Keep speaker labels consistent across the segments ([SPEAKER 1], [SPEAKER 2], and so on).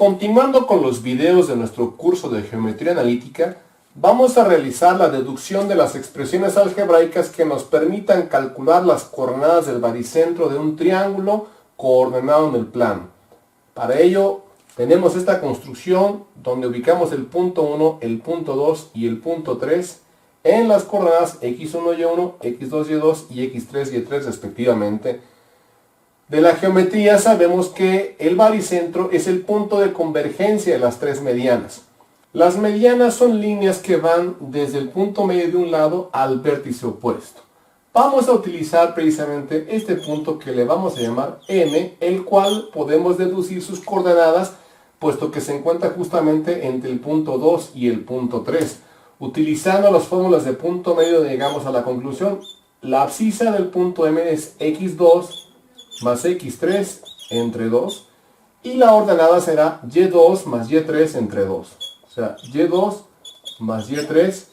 [SPEAKER 1] Continuando con los videos de nuestro curso de geometría analítica, vamos a realizar la deducción de las expresiones algebraicas que nos permitan calcular las coordenadas del baricentro de un triángulo coordenado en el plano. Para ello, tenemos esta construcción donde ubicamos el punto 1, el punto 2 y el punto 3 en las coordenadas x1, y1, x2, y2 y x3, y3 respectivamente. De la geometría sabemos que el baricentro es el punto de convergencia de las tres medianas. Las medianas son líneas que van desde el punto medio de un lado al vértice opuesto. Vamos a utilizar precisamente este punto que le vamos a llamar M, el cual podemos deducir sus coordenadas, puesto que se encuentra justamente entre el punto 2 y el punto 3. Utilizando las fórmulas de punto medio llegamos a la conclusión. La abscisa del punto M es x2 más x3 entre 2, y la ordenada será y2 más y3 entre 2. O sea, y2 más y3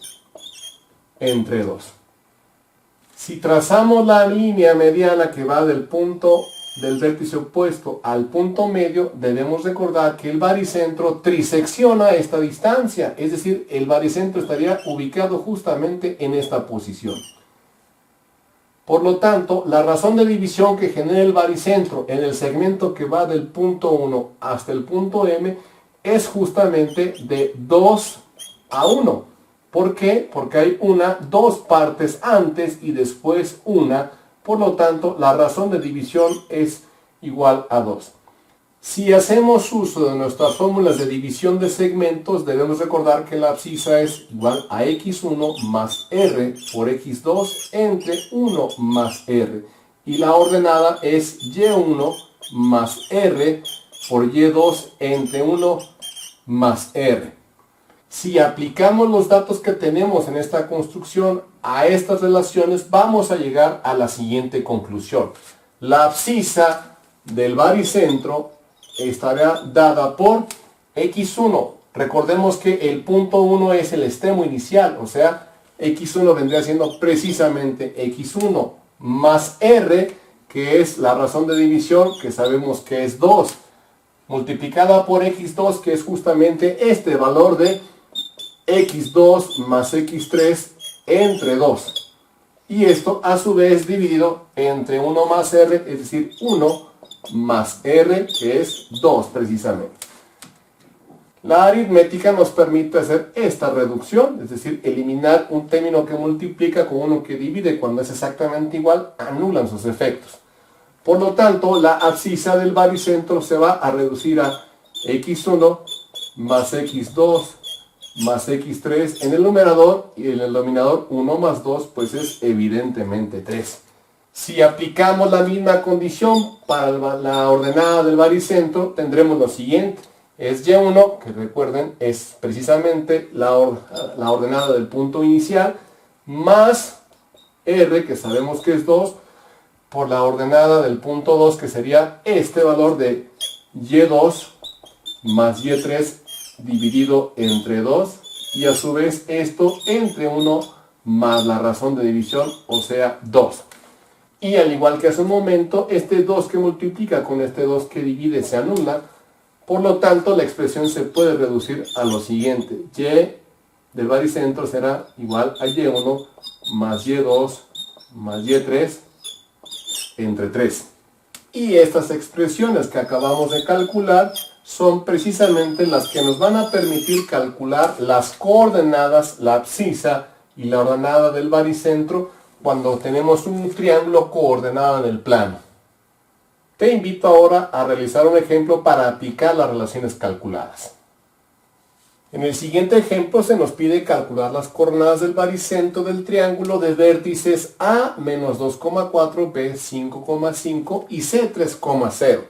[SPEAKER 1] entre 2. Si trazamos la línea mediana que va del punto del vértice opuesto al punto medio, debemos recordar que el baricentro trisecciona esta distancia, es decir, el baricentro estaría ubicado justamente en esta posición. Por lo tanto, la razón de división que genera el baricentro en el segmento que va del punto 1 hasta el punto M es justamente de 2 a 1. ¿Por qué? Porque hay dos partes antes y después una. Por lo tanto, la razón de división es igual a 2. Si hacemos uso de nuestras fórmulas de división de segmentos, debemos recordar que la abscisa es igual a x1 más r por x2 entre 1 más r. Y la ordenada es y1 más r por y2 entre 1 más r. Si aplicamos los datos que tenemos en esta construcción a estas relaciones, vamos a llegar a la siguiente conclusión. La abscisa del baricentro estará dada por x1. Recordemos que el punto 1 es el extremo inicial, o sea, x1 vendría siendo precisamente x1 más r, que es la razón de división, que sabemos que es 2, multiplicada por x2, que es justamente este valor de x2 más x3 entre 2. Y esto a su vez dividido entre 1 más r, es decir, 1 más r, que es 2 precisamente. La aritmética nos permite hacer esta reducción, es decir, eliminar un término que multiplica con uno que divide. Cuando es exactamente igual, anulan sus efectos. Por lo tanto, la abscisa del baricentro se va a reducir a x1 más x2 más x3 en el numerador, y en el denominador 1 más 2 pues es evidentemente 3. Si aplicamos la misma condición para la ordenada del baricentro, tendremos lo siguiente. Es y1, que recuerden es precisamente la ordenada del punto inicial, más r, que sabemos que es 2, por la ordenada del punto 2, que sería este valor de y2 más y3 dividido entre 2, y a su vez esto entre 1 más la razón de división, o sea 2. Y al igual que hace un momento, este 2 que multiplica con este 2 que divide se anula. Por lo tanto, la expresión se puede reducir a lo siguiente. Y del baricentro será igual a y1 más y2 más y3 entre 3. Y estas expresiones que acabamos de calcular son precisamente las que nos van a permitir calcular las coordenadas, la abscisa y la ordenada del baricentro cuando tenemos un triángulo coordenado en el plano. Te invito ahora a realizar un ejemplo para aplicar las relaciones calculadas. En el siguiente ejemplo se nos pide calcular las coordenadas del baricentro del triángulo de vértices A menos 2,4, B 5,5 y C 3,0.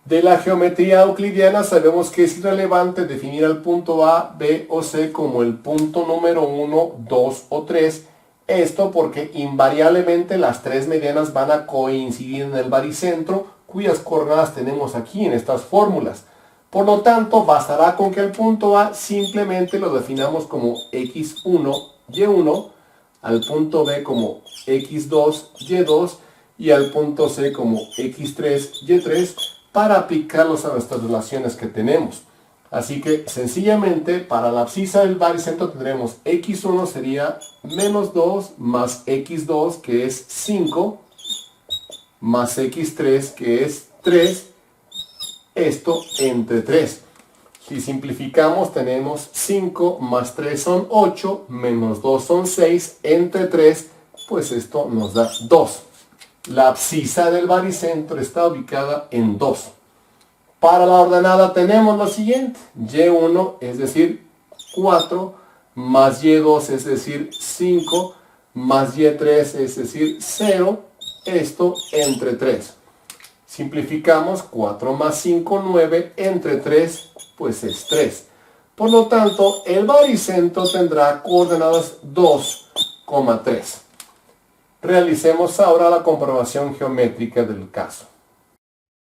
[SPEAKER 1] De la geometría euclidiana sabemos que es irrelevante definir al punto A, B o C como el punto número 1, 2 o 3. Esto porque invariablemente las tres medianas van a coincidir en el baricentro, cuyas coordenadas tenemos aquí en estas fórmulas. Por lo tanto, bastará con que el punto A simplemente lo definamos como x1, y1, al punto B como x2, y2, y al punto C como x3, y3, para aplicarlos a nuestras relaciones que tenemos. Así que sencillamente para la abscisa del baricentro tendremos x1 sería menos 2 más x2 que es 5 más x3 que es 3, esto entre 3. Si simplificamos tenemos 5 más 3 son 8, menos 2 son 6, entre 3, pues esto nos da 2. La abscisa del baricentro está ubicada en 2. Para la ordenada tenemos lo siguiente, y1 es decir 4, más y2 es decir 5, más y3 es decir 0, esto entre 3. Simplificamos 4 más 5, 9, entre 3, pues es 3. Por lo tanto, el baricentro tendrá coordenadas 2,3. Realicemos ahora la comprobación geométrica del caso.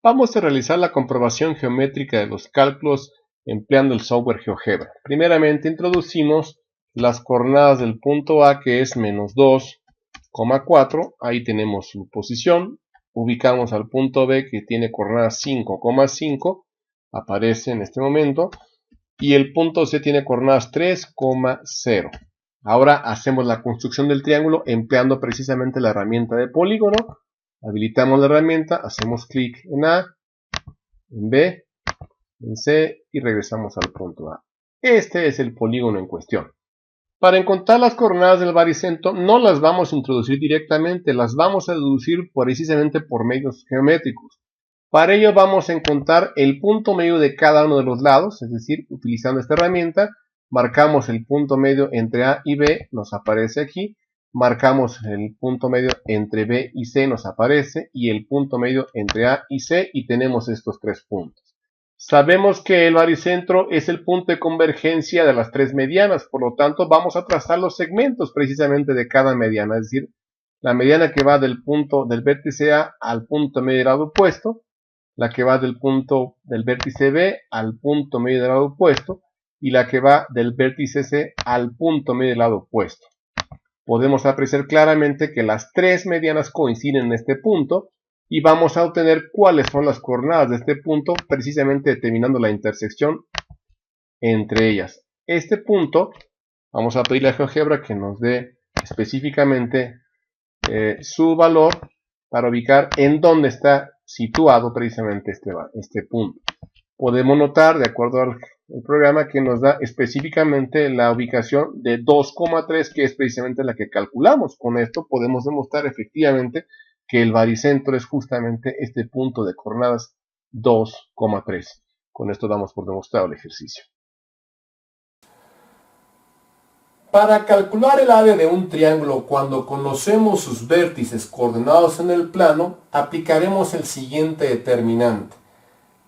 [SPEAKER 1] Vamos a realizar la comprobación geométrica de los cálculos empleando el software GeoGebra. Primeramente introducimos las coordenadas del punto A, que es menos 2,4. Ahí tenemos su posición. Ubicamos al punto B, que tiene coordenadas 5,5. Aparece en este momento. Y el punto C tiene coordenadas 3,0. Ahora hacemos la construcción del triángulo empleando precisamente la herramienta de polígono. Habilitamos la herramienta, hacemos clic en A, en B, en C y regresamos al punto A. Este es el polígono en cuestión. Para encontrar las coordenadas del baricentro no las vamos a introducir directamente, las vamos a deducir precisamente por medios geométricos. Para ello vamos a encontrar el punto medio de cada uno de los lados, es decir, utilizando esta herramienta, marcamos el punto medio entre A y B, nos aparece aquí. Marcamos el punto medio entre B y C, nos aparece, y el punto medio entre A y C, y tenemos estos tres puntos. Sabemos que el baricentro es el punto de convergencia de las tres medianas, por lo tanto vamos a trazar los segmentos precisamente de cada mediana, es decir, la mediana que va del punto del vértice A al punto medio del lado opuesto, la que va del punto del vértice B al punto medio del lado opuesto, y la que va del vértice C al punto medio del lado opuesto. Podemos apreciar claramente que las tres medianas coinciden en este punto y vamos a obtener cuáles son las coordenadas de este punto, precisamente determinando la intersección entre ellas. Este punto, vamos a pedirle a GeoGebra que nos dé específicamente su valor para ubicar en dónde está situado precisamente este punto. Podemos notar, de acuerdo al programa, que nos da específicamente la ubicación de 2,3, que es precisamente la que calculamos. Con esto podemos demostrar efectivamente que el baricentro es justamente este punto de coordenadas 2,3. Con esto damos por demostrado el ejercicio. Para calcular el área de un triángulo cuando conocemos sus vértices coordenados en el plano, aplicaremos el siguiente determinante.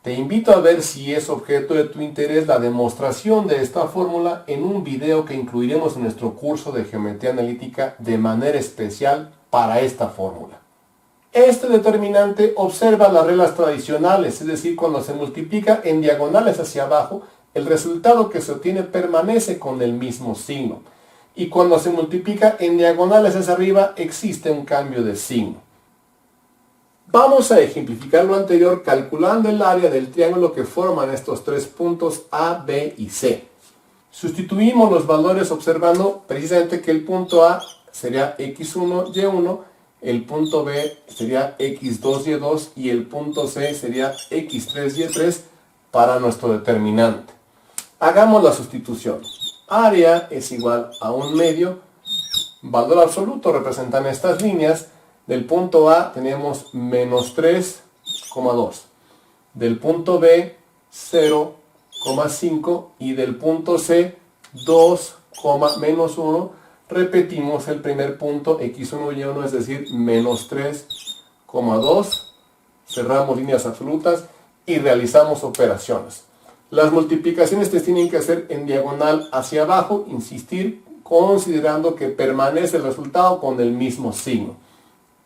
[SPEAKER 1] Te invito a ver si es objeto de tu interés la demostración de esta fórmula en un video que incluiremos en nuestro curso de geometría analítica de manera especial para esta fórmula. Este determinante observa las reglas tradicionales, es decir, cuando se multiplica en diagonales hacia abajo, el resultado que se obtiene permanece con el mismo signo. Y cuando se multiplica en diagonales hacia arriba, existe un cambio de signo. Vamos a ejemplificar lo anterior calculando el área del triángulo que forman estos tres puntos A, B y C. Sustituimos los valores observando precisamente que el punto A sería x1, y1, el punto B sería x2, y2 y el punto C sería x3, y3 para nuestro determinante. Hagamos la sustitución. Área es igual a 1 medio, valor absoluto representan estas líneas. Del punto A tenemos menos 3,2. Del punto B 0,5 y del punto C 2, menos 1. Repetimos el primer punto x1 y 1, es decir, menos 3,2. Cerramos líneas absolutas y realizamos operaciones. Las multiplicaciones se tienen que hacer en diagonal hacia abajo, insistir, considerando que permanece el resultado con el mismo signo.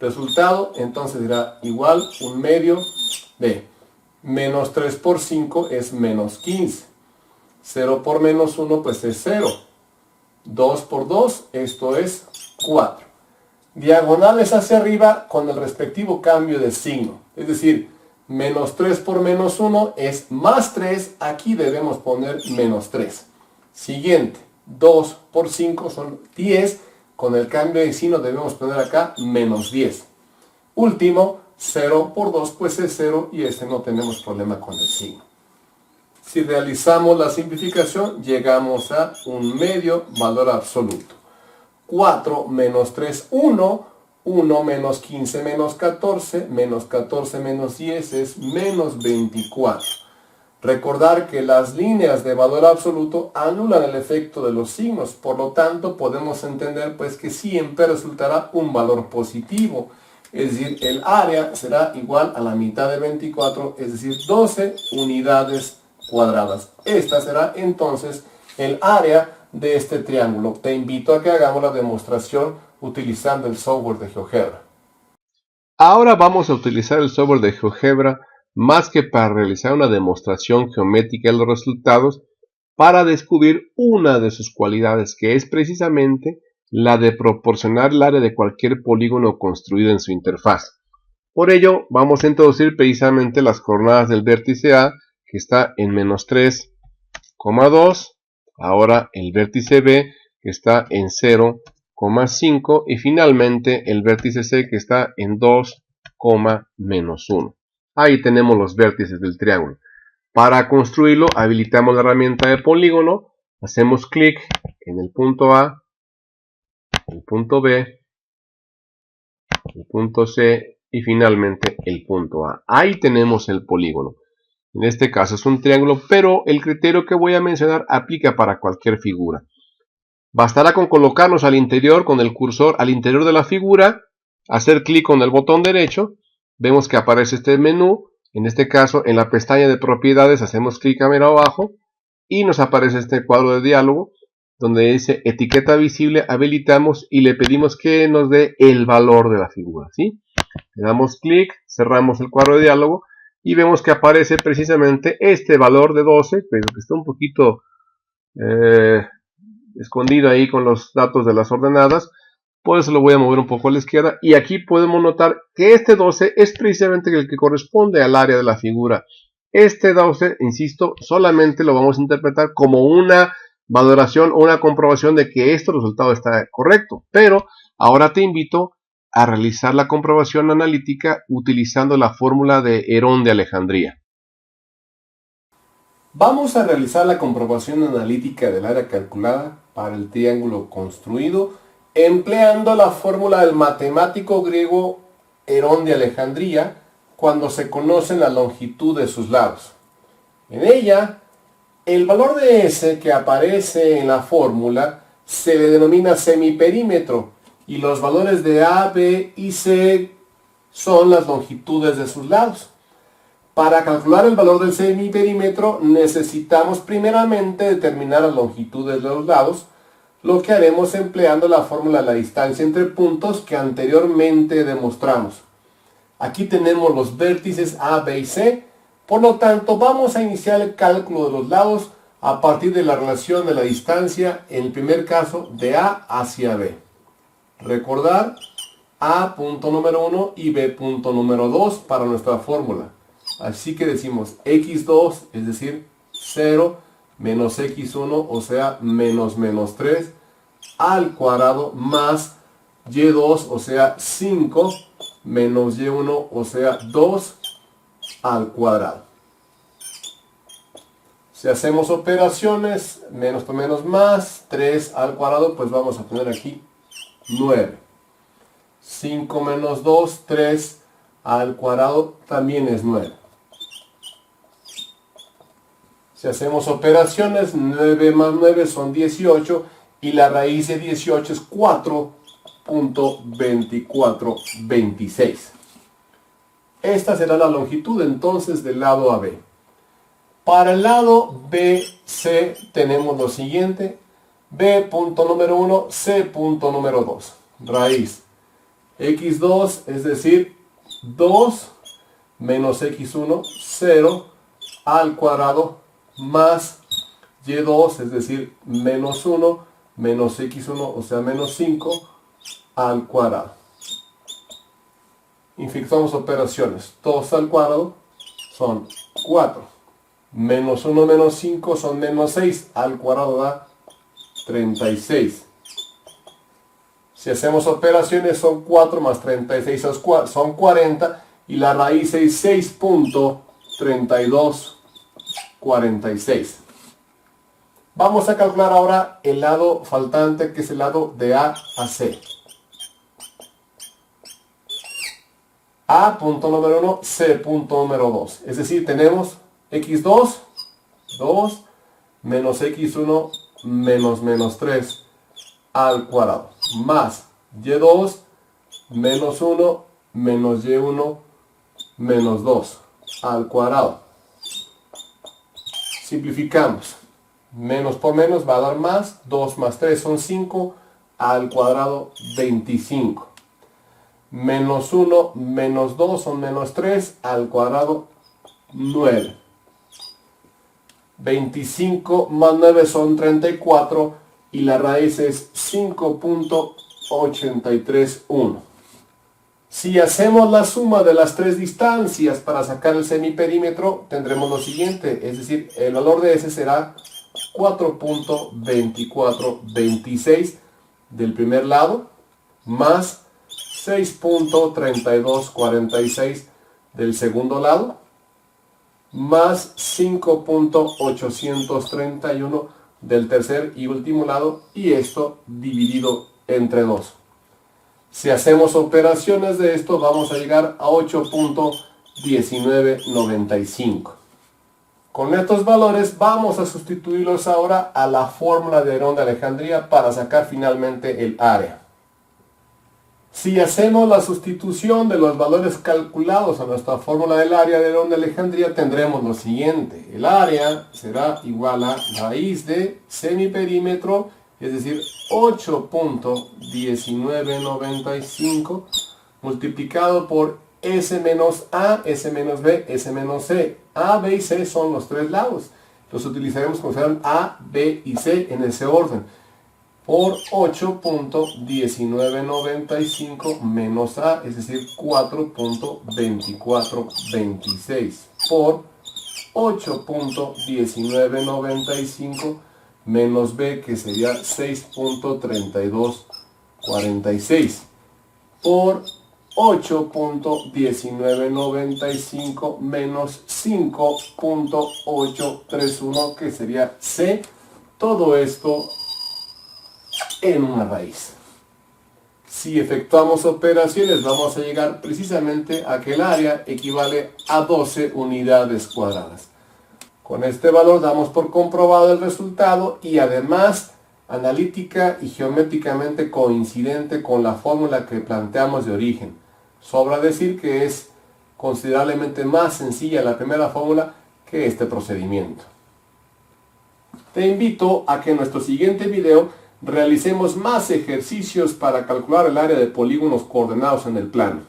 [SPEAKER 1] Resultado entonces será igual 1 medio de menos 3 por 5 es menos 15. 0 por menos 1 pues es 0. 2 por 2 esto es 4. Diagonales hacia arriba con el respectivo cambio de signo. Es decir, Menos 3 por menos 1 es más 3. Aquí debemos poner menos 3. Siguiente. 2 por 5 son 10. Con el cambio de signo debemos poner acá menos 10. Último, 0 por 2 pues es 0 y no tenemos problema con el signo. Si realizamos la simplificación, llegamos a un medio valor absoluto. 4 menos 3, 1. 1 menos 15 menos 14 menos 10 es menos 24. Recordar que las líneas de valor absoluto anulan el efecto de los signos, por lo tanto podemos entender pues que siempre resultará un valor positivo. Es decir, el área será igual a la mitad de 24, es decir, 12 unidades cuadradas. Esta será entonces el área de este triángulo. Te invito a que hagamos la demostración utilizando el software de GeoGebra. Ahora vamos a utilizar el software de GeoGebra más que para realizar una demostración geométrica de los resultados, para descubrir una de sus cualidades, que es precisamente la de proporcionar el área de cualquier polígono construido en su interfaz. Por ello, vamos a introducir precisamente las coordenadas del vértice A, que está en menos 3,2, ahora el vértice B, que está en 0,5, y finalmente el vértice C, que está en 2, menos 1. Ahí tenemos los vértices del triángulo. Para construirlo, habilitamos la herramienta de polígono, hacemos clic en el punto A, el punto B, el punto C y finalmente el punto A. Ahí tenemos el polígono. En este caso es un triángulo, pero el criterio que voy a mencionar aplica para cualquier figura. Bastará con colocarnos al interior, con el cursor al interior de la figura, hacer clic con el botón derecho, vemos que aparece este menú. En este caso, en la pestaña de propiedades, hacemos clic a mero abajo y nos aparece este cuadro de diálogo donde dice etiqueta visible, habilitamos y le pedimos que nos dé el valor de la figura, ¿sí? Le damos clic, cerramos el cuadro de diálogo y vemos que aparece precisamente este valor de 12, pero que está un poquito escondido ahí con los datos de las ordenadas. Por eso lo voy a mover un poco a la izquierda y aquí podemos notar que este 12 es precisamente el que corresponde al área de la figura. Este 12, insisto, solamente lo vamos a interpretar como una valoración o una comprobación de que este resultado está correcto, pero ahora te invito a realizar la comprobación analítica utilizando la fórmula de Herón de Alejandría. Vamos a realizar la comprobación analítica del área calculada para el triángulo construido empleando la fórmula del matemático griego Herón de Alejandría cuando se conocen la longitud de sus lados. En ella, el valor de S que aparece en la fórmula se le denomina semiperímetro y los valores de A, B y C son las longitudes de sus lados. Para calcular el valor del semiperímetro necesitamos primeramente determinar la longitud de los lados, lo que haremos empleando la fórmula de la distancia entre puntos que anteriormente demostramos. Aquí tenemos los vértices A, B y C, por lo tanto vamos a iniciar el cálculo de los lados a partir de la relación de la distancia, en el primer caso de A hacia B. Recordar A punto número 1 y B punto número 2 para nuestra fórmula. Así que decimos x2, es decir, 0 menos x1, o sea, menos 3 al cuadrado más y2, o sea, 5 menos y1, o sea, 2 al cuadrado. Si hacemos operaciones, menos por menos más, 3 al cuadrado, pues vamos a poner aquí 9. 5 menos 2, 3 al cuadrado también es 9. Si hacemos operaciones, 9 más 9 son 18 y la raíz de 18 es 4.2426. Esta será la longitud entonces del lado AB. Para el lado BC tenemos lo siguiente: B punto número 1, C punto número 2. Raíz x2, es decir, 2 menos x1, 0 al cuadrado más y2, es decir, menos 1 menos x1, o sea, menos 5 al cuadrado. Infixamos operaciones, 2 al cuadrado son 4. Menos 1 menos 5 son menos 6. Al cuadrado da 36. Si hacemos operaciones son 4 más 36 son 40. Y la raíz es 6.3246. Vamos a calcular ahora el lado faltante, que es el lado de A a C. A punto número 1, C punto número 2. Es decir, tenemos x2, 2, menos x1, menos 3 al cuadrado. Más y2, menos 1, menos y1, menos 2 al cuadrado. Simplificamos. Menos por menos va a dar más. 2 más 3 son 5. Al cuadrado 25. Menos 1 menos 2 son menos 3. Al cuadrado 9. 25 más 9 son 34. Y la raíz es 5.831. Si hacemos la suma de las tres distancias para sacar el semiperímetro, tendremos lo siguiente. Es decir, el valor de S será 4.2426 del primer lado, más 6.3246 del segundo lado, más 5.831 del tercer y último lado, y esto dividido entre 2. Si hacemos operaciones de esto, vamos a llegar a 8.1995. Con estos valores vamos a sustituirlos ahora a la fórmula de Herón de Alejandría para sacar finalmente el área. Si hacemos la sustitución de los valores calculados a nuestra fórmula del área de Herón de Alejandría, tendremos lo siguiente. El área será igual a raíz de semiperímetro, es decir, 8.1995 multiplicado por S menos A, S menos B, S menos C. A, B y C son los tres lados. Los utilizaremos como fueran A, B y C en ese orden. Por 8.1995 menos A, es decir, 4.2426. Por 8.1995 menos B, que sería 6.3246. Por 8.1995 menos 5.831, que sería C. Todo esto en una raíz. Si efectuamos operaciones, vamos a llegar precisamente a que el área equivale a 12 unidades cuadradas. Con este valor damos por comprobado el resultado y además analítica y geométricamente coincidente con la fórmula que planteamos de origen. Sobra decir que es considerablemente más sencilla la primera fórmula que este procedimiento. Te invito a que en nuestro siguiente video realicemos más ejercicios para calcular el área de polígonos coordenados en el plano.